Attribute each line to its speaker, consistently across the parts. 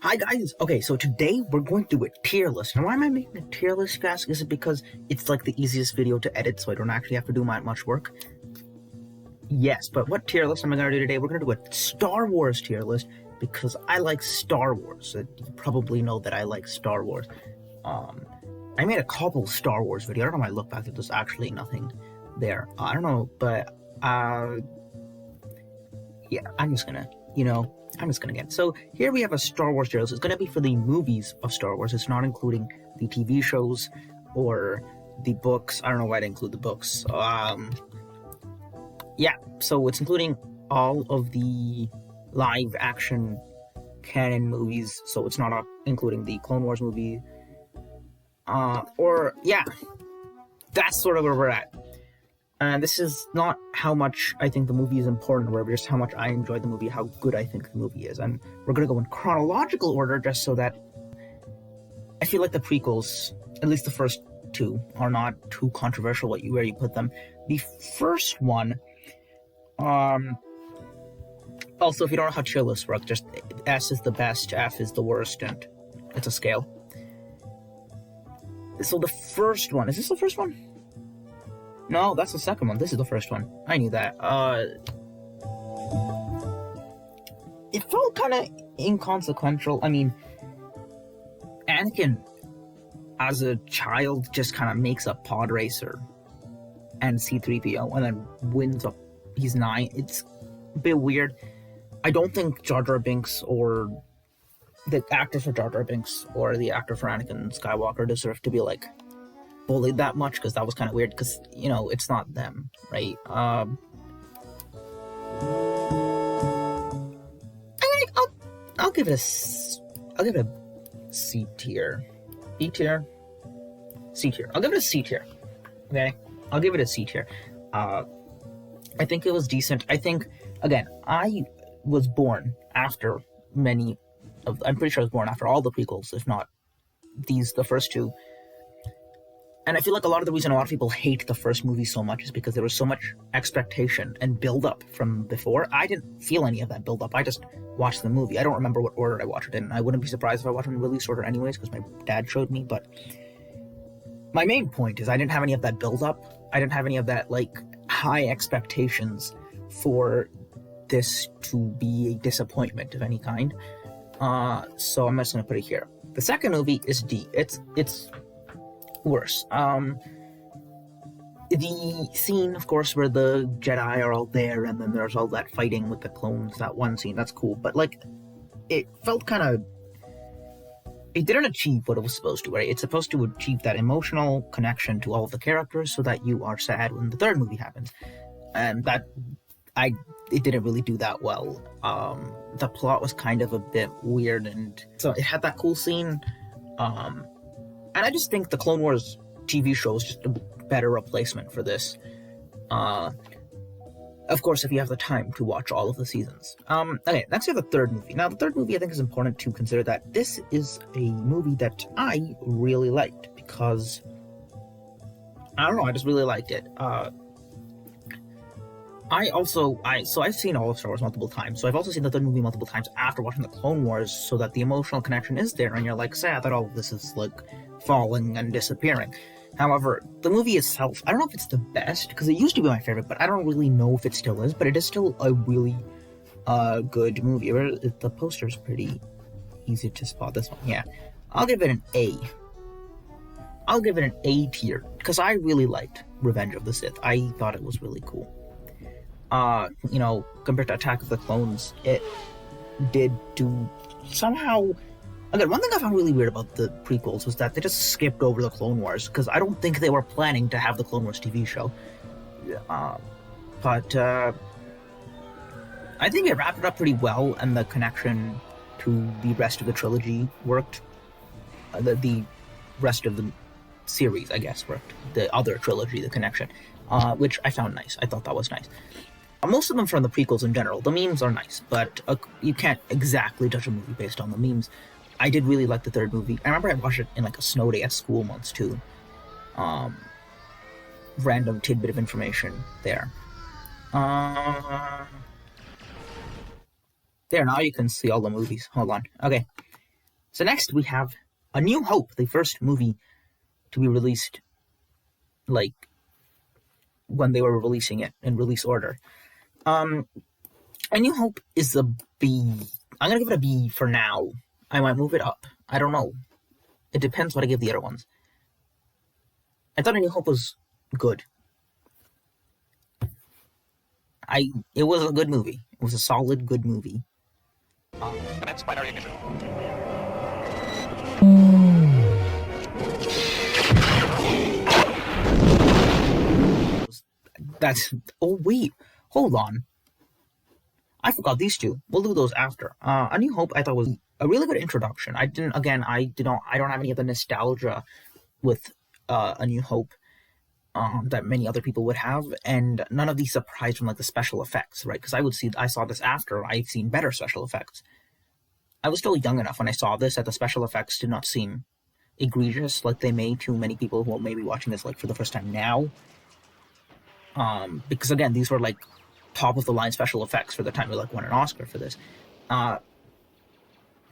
Speaker 1: Hi guys! Okay, so today we're going to do a tier list. And why am I making a tier list, guys? Is it because it's like the easiest video to edit, so I don't actually have to do much work? Yes, but what tier list am I going to do today? We're going to do a Star Wars tier list, because I like Star Wars. You probably know that I like Star Wars. I made a couple Star Wars videos. I don't know when I look back that there's actually nothing there. I don't know, but, yeah, I'm just gonna get it. So here we have a Star Wars tier list. It's gonna be for the movies of Star Wars. It's not including the TV shows or the books. I don't know why I didn't include the books. Yeah, so it's including all of the live action canon movies. So it's not including the Clone Wars movie. Yeah, that's sort of where we're at. And this is not how much I think the movie is important or whatever, just how much I enjoyed the movie, how good I think the movie is. And we're going to go in chronological order just so that I feel like the prequels, at least the first two, are not too controversial where you put them. The first one, also, if you don't know how tier lists work, just S is the best, F is the worst, and it's a scale. So the first one, is this the first one? No, that's the second one. This is the first one. I knew that. It felt kind of inconsequential. I mean, Anakin, as a child, just kind of makes a pod racer and C-3PO, and then wins up. He's 9. It's a bit weird. I don't think Jar Jar Binks or the actor for Jar Jar Binks or the actor for Anakin Skywalker deserve to be, like, bullied that much, because that was kind of weird, because, you know, it's not them, right? I'll give it a C tier. B tier? C tier. I'll give it a C tier. Okay? I'll give it a C tier. I think it was decent. I think, again, I was born after I'm pretty sure I was born after all the prequels, if not the first two. And I feel like a lot of the reason a lot of people hate the first movie so much is because there was so much expectation and build-up from before. I didn't feel any of that build-up. I just watched the movie. I don't remember what order I watched it in. I wouldn't be surprised if I watched it in release order anyways, because my dad showed me. But my main point is I didn't have any of that build-up. I didn't have any of that, like, high expectations for this to be a disappointment of any kind. So I'm just going to put it here. The second movie is D. It's worse. The scene, of course, where the Jedi are all there, and then there's all that fighting with the clones, that one scene, that's cool, but, like, it felt kind of... It didn't achieve what it was supposed to, right? It's supposed to achieve that emotional connection to all of the characters so that you are sad when the third movie happens. And it didn't really do that well. The plot was kind of a bit weird, and so it had that cool scene, and I just think the Clone Wars TV show is just a better replacement for this. Of course, if you have the time to watch all of the seasons. Okay, next we have the third movie. Now, the third movie, I think, is important to consider that this is a movie that I really liked, because, I don't know, I just really liked it. I've seen all of Star Wars multiple times, so I've also seen the third movie multiple times after watching the Clone Wars, so that the emotional connection is there, and you're, like, sad that all of this is, like, falling and disappearing. However, the movie itself, I don't know if it's the best, because it used to be my favorite, but I don't really know if it still is, but it is still a really good movie. The poster's pretty easy to spot, this one, yeah. I'll give it an A. I'll give it an A tier, because I really liked Revenge of the Sith. I thought it was really cool. You know, compared to Attack of the Clones, it did do somehow... Again, one thing I found really weird about the prequels was that they just skipped over the Clone Wars, because I don't think they were planning to have the Clone Wars TV show. But I think it wrapped it up pretty well, and the connection to the rest of the trilogy worked. The rest of the series, I guess, worked. The other trilogy, the connection, which I found nice. I thought that was nice. Most of them from the prequels in general. The memes are nice, but you can't exactly judge a movie based on the memes. I did really like the third movie. I remember I watched it in, like, a snow day at school once, too. Random tidbit of information there. There, now you can see all the movies. Hold on. Okay. So next we have A New Hope, the first movie to be released, like, when they were releasing it in release order. A New Hope is a B. I'm gonna give it a B for now. I might move it up. I don't know. It depends what I give the other ones. I thought A New Hope was good. It was a good movie. It was a solid, good movie.
Speaker 2: Commence binary ignition.
Speaker 1: Oh wait, hold on. I forgot these two. We'll do those after. A New Hope I thought was a really good introduction. I don't have any of the nostalgia with A New Hope that many other people would have, and none of the surprise from like the special effects, right? Because I saw this after I've seen better special effects. I was still young enough when I saw this that the special effects did not seem egregious like they may to many people who may be watching this like for the first time now. Because again, these were like top of the line special effects for the time. We like won an Oscar for this.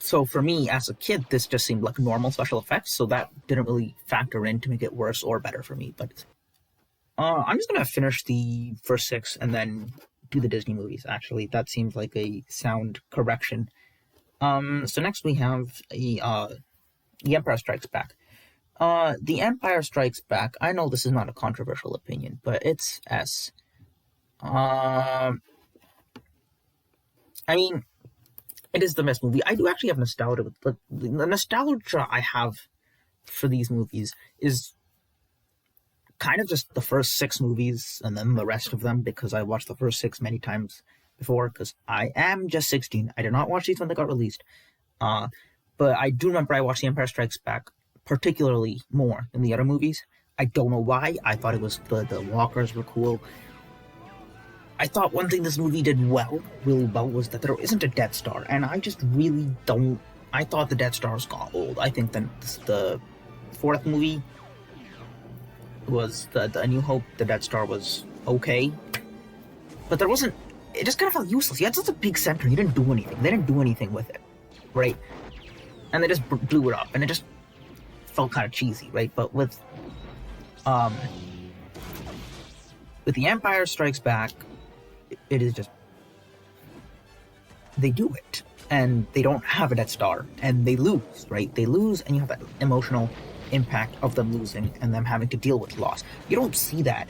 Speaker 1: So for me as a kid, this just seemed like normal special effects, so that didn't really factor in to make it worse or better for me. But I'm just gonna finish the first 6 and then do the Disney movies. Actually, that seems like a sound correction. So next we have The Empire Strikes Back. The Empire Strikes Back. I know this is not a controversial opinion, but it's S. I mean, it is the best movie. I do actually have nostalgia. But the nostalgia I have for these movies is kind of just the first 6 movies and then the rest of them, because I watched the first 6 many times before, because I am just 16. I did not watch these when they got released. But I do remember I watched The Empire Strikes Back particularly more than the other movies. I don't know why. I thought it was the walkers were cool. I thought one thing this movie did really well, was that there isn't a Death Star, and I just really don't. I thought the Death Stars got old. I think then the 4th movie was the A New Hope. The Death Star was okay, but there wasn't. It just kind of felt useless. You had such a big center, you didn't do anything. They didn't do anything with it, right? And they just blew it up, and it just felt kind of cheesy, right? But with The Empire Strikes Back, it is just, they do it, and they don't have a Death Star, and they lose, right? They lose, and you have that emotional impact of them losing and them having to deal with loss. You don't see that,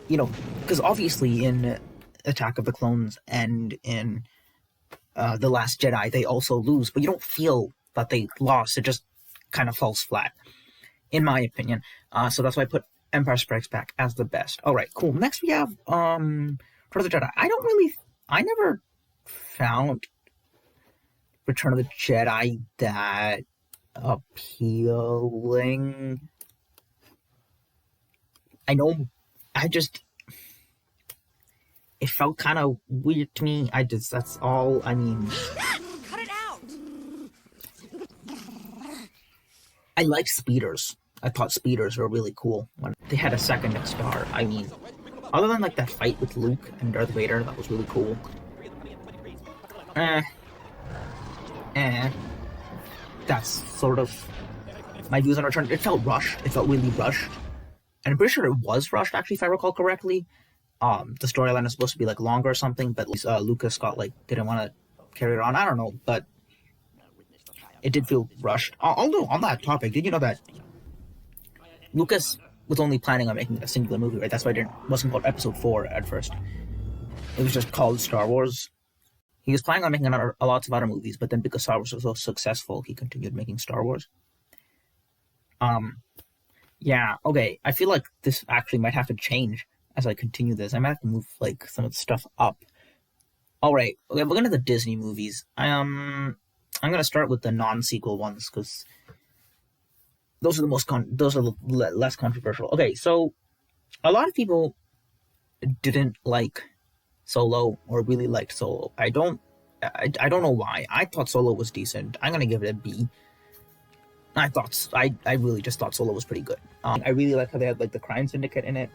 Speaker 1: because obviously in Attack of the Clones and in The Last Jedi, they also lose, but you don't feel that they lost. It just kind of falls flat, in my opinion. So that's why I put Empire Strikes Back as the best. All right, cool. Next we have Return of the Jedi. I never found Return of the Jedi that appealing. It felt kind of weird to me. That's all. I mean,
Speaker 3: cut it out.
Speaker 1: I liked speeders. I thought speeders were really cool when they had a second Death Star. I mean, other than like that fight with Luke and Darth Vader, that was really cool. That's sort of my views on Return. It felt rushed. It felt really rushed. And I'm pretty sure it was rushed, actually, if I recall correctly. The storyline is supposed to be like longer or something, but Lucas didn't want to carry it on. I don't know, but it did feel rushed. Although, on that topic, did you know that Lucas was only planning on making a singular movie, right? That's why it wasn't called Episode 4 at first. It was just called Star Wars. He was planning on making lots of other movies, but then because Star Wars was so successful, he continued making Star Wars. Yeah, okay. I feel like this actually might have to change as I continue this. I might have to move like some of the stuff up. All right, okay. We're gonna the Disney movies. I'm gonna start with the non-sequel ones because those are the less controversial. Okay, so a lot of people didn't like Solo or really liked Solo. I don't know why. I thought Solo was decent. I'm gonna give it a B. I really just thought Solo was pretty good. I really like how they had like the crime syndicate in it.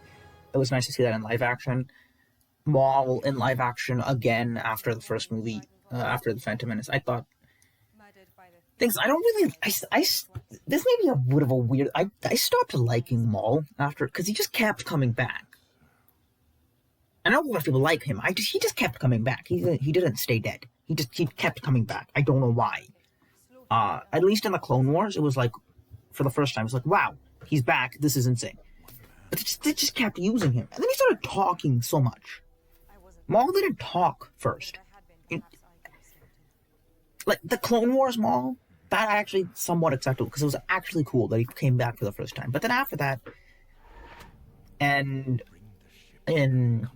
Speaker 1: It was nice to see that in live action. Maul in live action again after the first movie, after the Phantom Menace. I thought things I don't really. This may be a bit of a weird. I stopped liking Maul after because he just kept coming back. I know a lot of people like him. He just kept coming back. He didn't stay dead. He kept coming back. I don't know why. At least in the Clone Wars, it was like for the first time, it's like, wow, he's back. This is insane. But they just kept using him, and then he started talking so much. Maul didn't talk first. Like the Clone Wars Maul, that actually somewhat acceptable because it was actually cool that he came back for the first time. But then after that, and in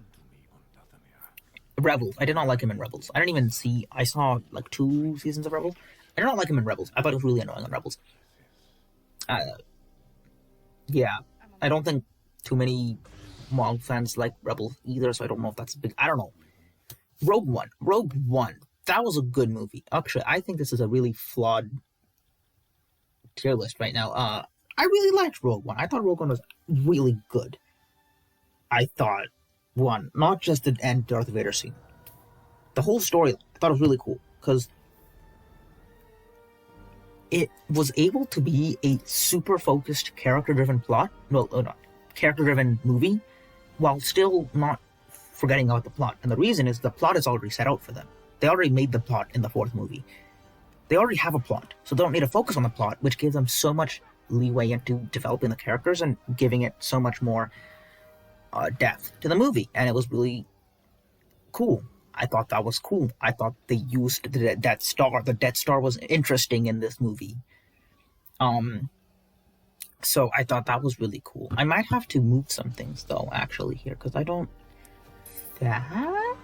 Speaker 1: Rebels, I did not like him in Rebels. I saw like 2 seasons of Rebels. I did not like him in Rebels. I thought it was really annoying in Rebels. Yeah, I don't think too many Maul fans like Rebels either, so I don't know if that's a big. I don't know. Rogue One. That was a good movie. Actually, I think this is a really flawed tier list right now. I really liked Rogue One. I thought Rogue One was really good. I thought, one, not just the end Darth Vader scene. The whole story, I thought it was really cool, because it was able to be a super focused, character-driven plot. No, not character-driven movie, while still not forgetting about the plot. And the reason is the plot is already set out for them. They already made the plot in the 4th movie. They already have a plot, so they don't need to focus on the plot, which gives them so much leeway into developing the characters and giving it so much more depth to the movie. And it was really cool. I thought that was cool. I thought they used the Death Star. The Death Star was interesting in this movie. So I thought that was really cool. I might have to move some things though, actually, here, because I don't. That.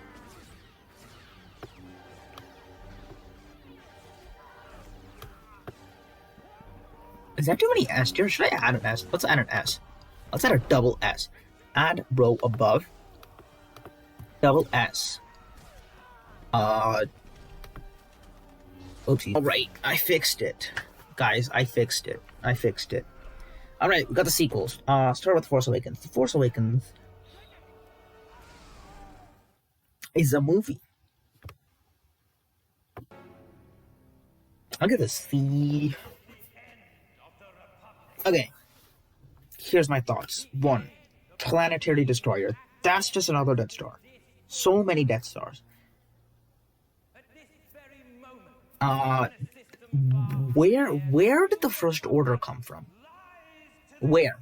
Speaker 1: Is that too many S tiers? Should I add an S? Let's add an S. Let's add a double S. Add row above. Double S. Oopsie. Alright, I fixed it. Guys, I fixed it. Alright, we got the sequels. Start with Force Awakens. The Force Awakens is a movie. I'll give this C. Okay, here's my thoughts. 1, Planetary Destroyer. That's just another Death Star. So many Death Stars. Where did the First Order come from? Where?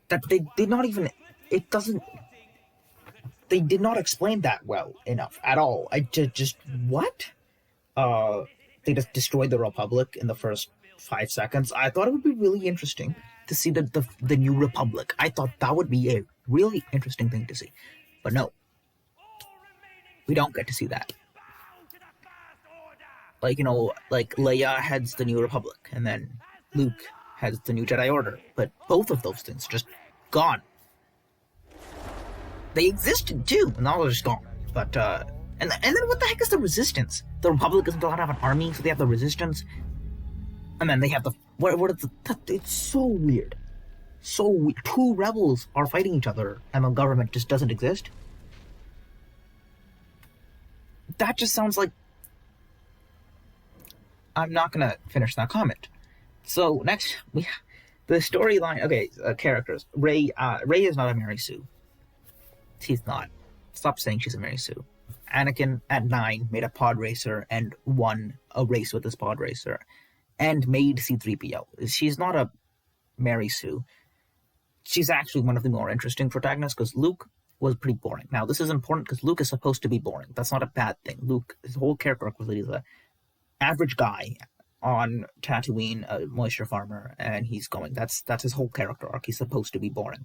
Speaker 1: That they did not even. It doesn't. They did not explain that well enough at all. I just what? They just destroyed the Republic in the first 5 seconds. I thought it would be really interesting to see the new Republic. I thought that would be a really interesting thing to see. But no. We don't get to see that. Like, like Leia heads the new Republic, and then Luke heads the new Jedi Order. But both of those things just gone. They existed too, and now they're just gone. But, and then what the heck is the Resistance? The Republic isn't allowed to have an army, so they have the Resistance. And then they have the what is it's so weird. So weird. 2 rebels are fighting each other and the government just doesn't exist. That just sounds like I'm not gonna finish that comment. So next we have the storyline. Okay, characters. Rey is not a Mary Sue. She's not. Stop saying she's a Mary Sue. Anakin at 9 made a pod racer and won a race with this pod racer. And made C-3PO. She's not a Mary Sue. She's actually one of the more interesting protagonists because Luke was pretty boring. Now, this is important because Luke is supposed to be boring. That's not a bad thing. Luke, his whole character arc was that he's an average guy on Tatooine, a moisture farmer, and he's going. That's his whole character arc. He's supposed to be boring.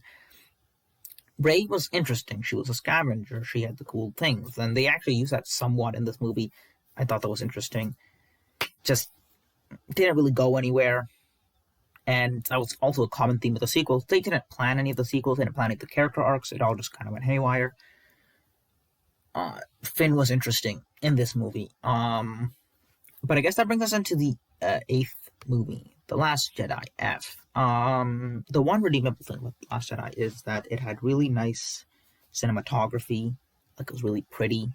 Speaker 1: Rey was interesting. She was a scavenger. She had the cool things. And they actually use that somewhat in this movie. I thought that was interesting. Just didn't really go anywhere, and that was also a common theme of the sequels. They didn't plan any of the sequels, they didn't plan any of the character arcs, it all just kind of went haywire. Finn was interesting in this movie, but I guess that brings us into the 8th movie, The Last Jedi, F. The one redeemable thing with Last Jedi is that it had really nice cinematography, like it was really pretty.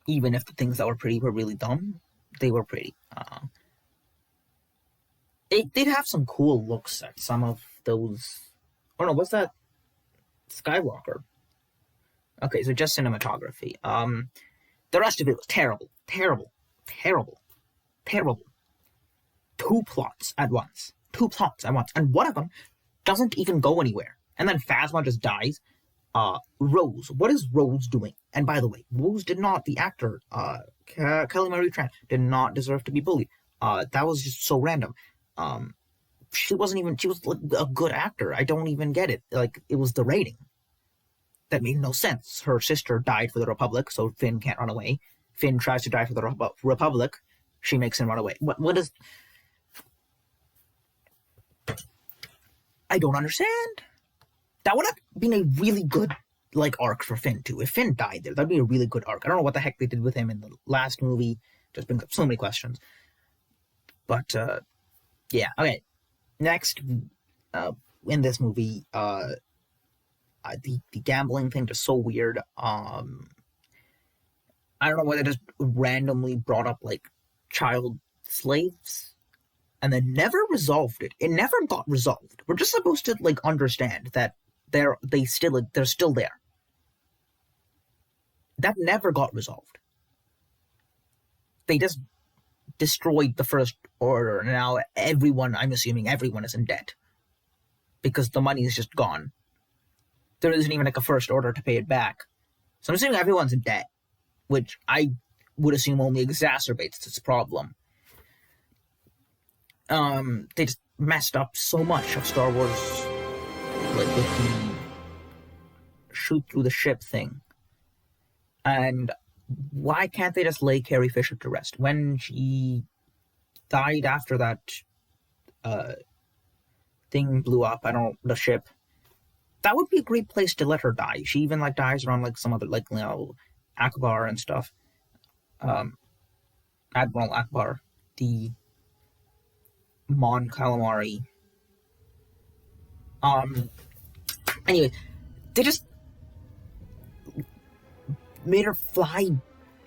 Speaker 1: even if the things that were pretty were really dumb, they were pretty. It did have some cool looks at some of those. Oh no, what's that? Skywalker. Okay, so just cinematography. The rest of it was terrible, terrible, terrible, terrible. Two plots at once, and one of them doesn't even go anywhere. And then Phasma just dies. Rose, what is Rose doing? And by the way, Rose did not, the actor, Kelly Marie Tran, did not deserve to be bullied. That was just so random. She was like a good actor. I don't even get it. Like, it was the rating. That made no sense. Her sister died for the Republic, so Finn can't run away. Finn tries to die for the Republic. She makes him run away. What is... I don't understand. That would have been a really good, like, arc for Finn, too. If Finn died there, that'd be a really good arc. I don't know what the heck they did with him in the last movie. Just brings up so many questions. But, yeah. Okay. Next, in this movie, the gambling thing is so weird. I don't know why they just randomly brought up, like, child slaves and then never resolved it. It never got resolved. We're just supposed to, like, understand that they're still there. That never got resolved. They just destroyed the First Order, and now I'm assuming everyone is in debt. Because the money is just gone. There isn't even, like, a First Order to pay it back. So I'm assuming everyone's in debt, which I would assume only exacerbates this problem. They just messed up so much of Star Wars, like, with the shoot through the ship thing. And why can't they just lay Carrie Fisher to rest? When she died after that thing blew up, the ship, that would be a great place to let her die. She even, like, dies around, like, some other, like, you know, Akbar and stuff. Admiral Akbar, the Mon Calamari. Anyway, they just made her fly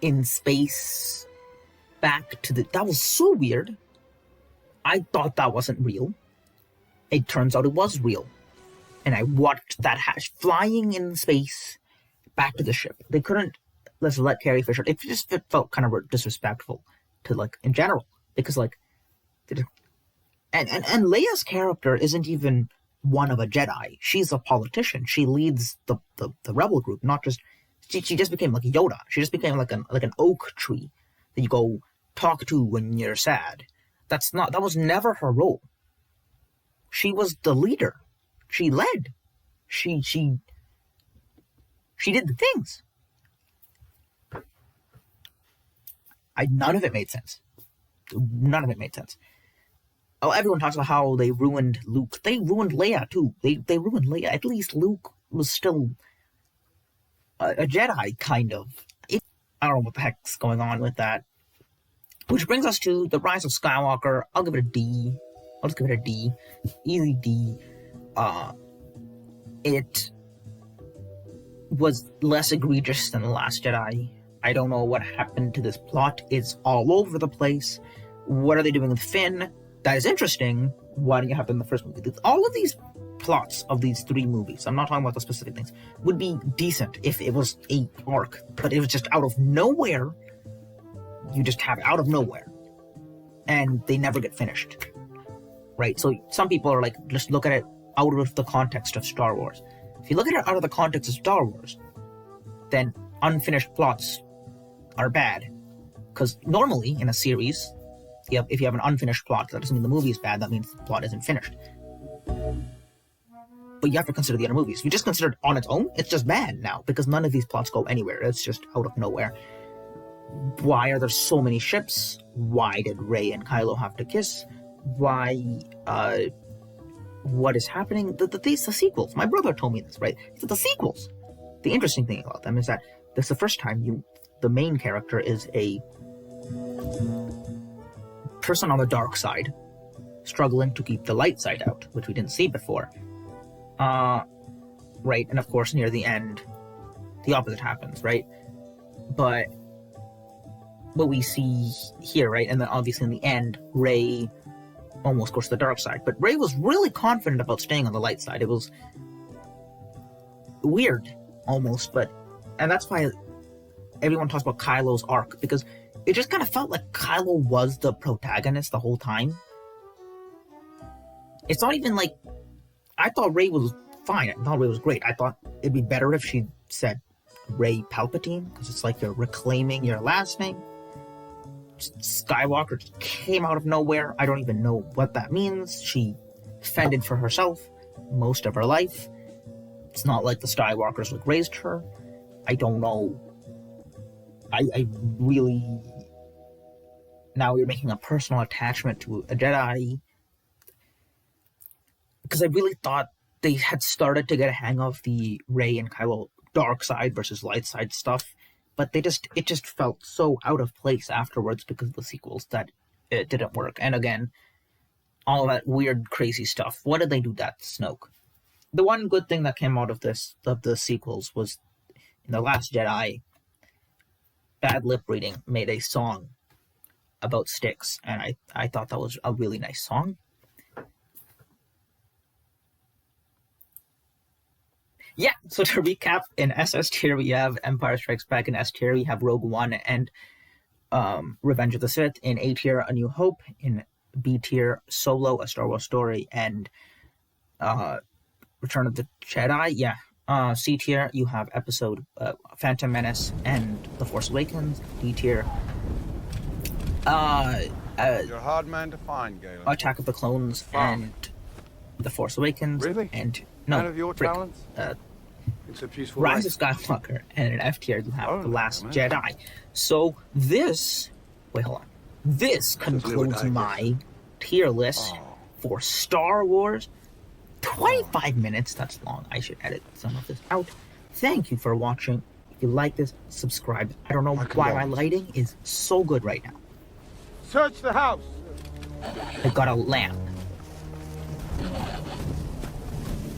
Speaker 1: in space back to that was so weird. I thought that wasn't real. It turns out it was real. And I watched that flying in space back to the ship. They couldn't let Carrie Fisher. It felt kind of disrespectful to, like, in general, because, like, and Leia's character isn't even one of a Jedi. She's a politician. She leads the rebel group, not just. She just became like Yoda. She just became like an oak tree that you go talk to when you're sad. That was never her role. She was the leader. She led. She did the things. None of it made sense. None of it made sense. Oh, everyone talks about how they ruined Luke. They ruined Leia, too. They ruined Leia. At least Luke was still a Jedi, kind of. I don't know what the heck's going on with that. Which brings us to The Rise of Skywalker. I'll give it a D. I'll just give it a D. Easy D. It was less egregious than The Last Jedi. I don't know what happened to this plot. It's all over the place. What are they doing with Finn? That is interesting. Why didn't you have them in the first movie? All of these plots of these three movies, I'm not talking about the specific things, would be decent if it was a arc. But it was just out of nowhere. You just have it out of nowhere. And they never get finished. Right? So some people are like, just look at it out of the context of Star Wars. If you look at it out of the context of Star Wars, then unfinished plots are bad. Because normally, in a series, if you have an unfinished plot, that doesn't mean the movie is bad, that means the plot isn't finished. But you have to consider the other movies. If you just consider it on its own, it's just bad now, because none of these plots go anywhere. It's just out of nowhere. Why are there so many ships? Why did Rey and Kylo have to kiss? Why, what is happening? The sequels. My brother told me this, right? He said the sequels. The interesting thing about them is that this is the first time the main character is a person on the dark side, struggling to keep the light side out, which we didn't see before. Right, and of course near the end, the opposite happens, right? But what we see here, right? And then obviously in the end, Rey almost goes to the dark side. But Rey was really confident about staying on the light side. It was weird, almost, and that's why everyone talks about Kylo's arc, because it just kind of felt like Kylo was the protagonist the whole time. It's not even like, I thought Rey was fine. I thought Rey was great. I thought it'd be better if she said Rey Palpatine, because it's like you're reclaiming your last name. Skywalker just came out of nowhere. I don't even know what that means. She fended for herself most of her life. It's not like the Skywalkers like raised her. I don't know. I really... Now you're making a personal attachment to a Jedi. Because I really thought they had started to get a hang of the Rey and Kylo dark side versus light side stuff. But it just felt so out of place afterwards because of the sequels that it didn't work. And again, all of that weird, crazy stuff. What did they do that to Snoke? The one good thing that came out of the sequels was in The Last Jedi, bad lip reading made a song about sticks, and I thought that was a really nice song. Yeah, so to recap, in SS tier we have Empire Strikes Back. In S tier we have RogueOne and Revenge of the Sith. In A tier, A New Hope. In B tier, Solo, A Star Wars Story, and Return of the Jedi. Yeah. C tier, you have episode Phantom Menace and The Force Awakens. D tier,
Speaker 3: You're a hard man to find, Galen.
Speaker 1: Attack of the Clones and The Force Awakens.
Speaker 3: Really?
Speaker 1: And no,
Speaker 3: Man of your talents? Except useful
Speaker 1: Rise of
Speaker 3: life.
Speaker 1: Skywalker. And in F tier, you have The Last
Speaker 3: man.
Speaker 1: Jedi. So this... Wait, hold on. This concludes my tier list for Star Wars. 25 minutes, that's long. I should edit some of this out. Thank you for watching. If you like this, subscribe. I don't know why my lighting is so good right now.
Speaker 3: Search the house!
Speaker 1: I got a lamp.